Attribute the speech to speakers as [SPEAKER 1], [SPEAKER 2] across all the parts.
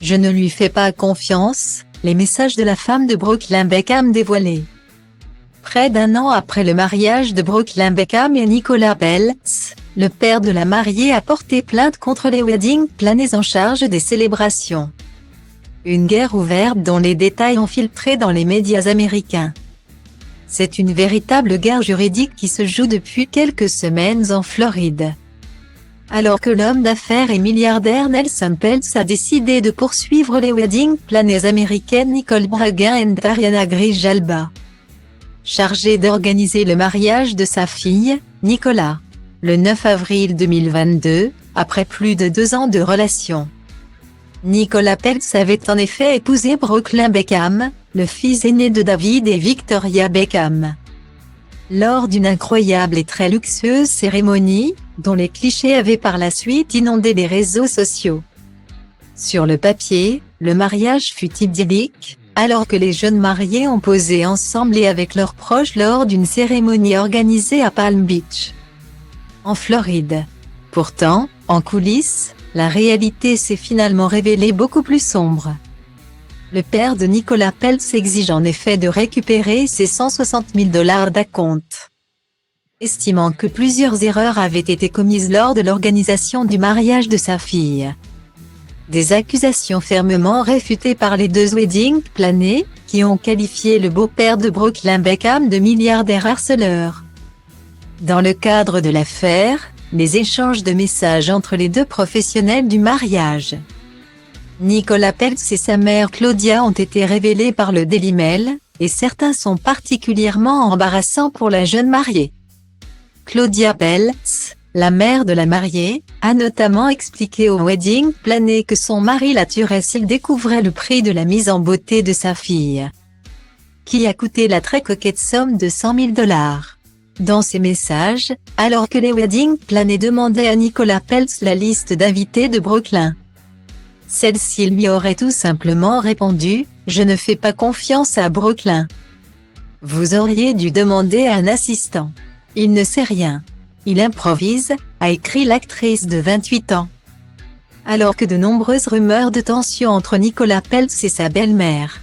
[SPEAKER 1] Je ne lui fais pas confiance, les messages de la femme de Brooklyn Beckham dévoilés. Près d'un an après le mariage de Brooklyn Beckham et Nicolas Peltz, le père de la mariée a porté plainte contre les wedding planners en charge des célébrations. Une guerre ouverte dont les détails ont filtré dans les médias américains. C'est une véritable guerre juridique qui se joue depuis quelques semaines en Floride. Alors que l'homme d'affaires et milliardaire Nelson Peltz a décidé de poursuivre les wedding planners américaines Nicole Bragan et Ariana Grijalba, chargée d'organiser le mariage de sa fille, Nicolas, le 9 avril 2022, après plus de 2 ans de relation. Nicolas Peltz avait en effet épousé Brooklyn Beckham, le fils aîné de David et Victoria Beckham, lors d'une incroyable et très luxueuse cérémonie, dont les clichés avaient par la suite inondé les réseaux sociaux. Sur le papier, le mariage fut idyllique, alors que les jeunes mariés ont posé ensemble et avec leurs proches lors d'une cérémonie organisée à Palm Beach, en Floride. Pourtant, en coulisses, la réalité s'est finalement révélée beaucoup plus sombre. Le père de Nicolas Peltz exige en effet de récupérer ses 160 000 $ d'acompte, estimant que plusieurs erreurs avaient été commises lors de l'organisation du mariage de sa fille. Des accusations fermement réfutées par les deux wedding planners, qui ont qualifié le beau-père de Brooklyn Beckham de milliardaire harceleur. Dans le cadre de l'affaire, les échanges de messages entre les deux professionnels du mariage, Nicolas Peltz et sa mère Claudia, ont été révélés par le Daily Mail, et certains sont particulièrement embarrassants pour la jeune mariée. Claudia Peltz, la mère de la mariée, a notamment expliqué au wedding planner que son mari la tuerait s'il découvrait le prix de la mise en beauté de sa fille, qui a coûté la très coquette somme de 100 000 $. Dans ses messages, alors que les wedding planners demandaient à Nicolas Peltz la liste d'invités de Brooklyn, celle-ci lui aurait tout simplement répondu « Je ne fais pas confiance à Brooklyn. Vous auriez dû demander à un assistant. Il ne sait rien. Il improvise », a écrit l'actrice de 28 ans. Alors que de nombreuses rumeurs de tension entre Nicolas Peltz et sa belle-mère,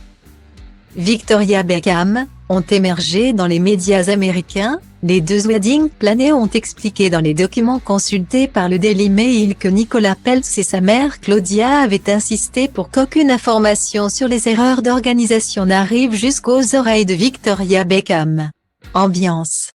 [SPEAKER 1] Victoria Beckham, ont émergé dans les médias américains, les deux wedding planners ont expliqué dans les documents consultés par le Daily Mail que Nicolas Peltz et sa mère Claudia avaient insisté pour qu'aucune information sur les erreurs d'organisation n'arrive jusqu'aux oreilles de Victoria Beckham. Ambiance.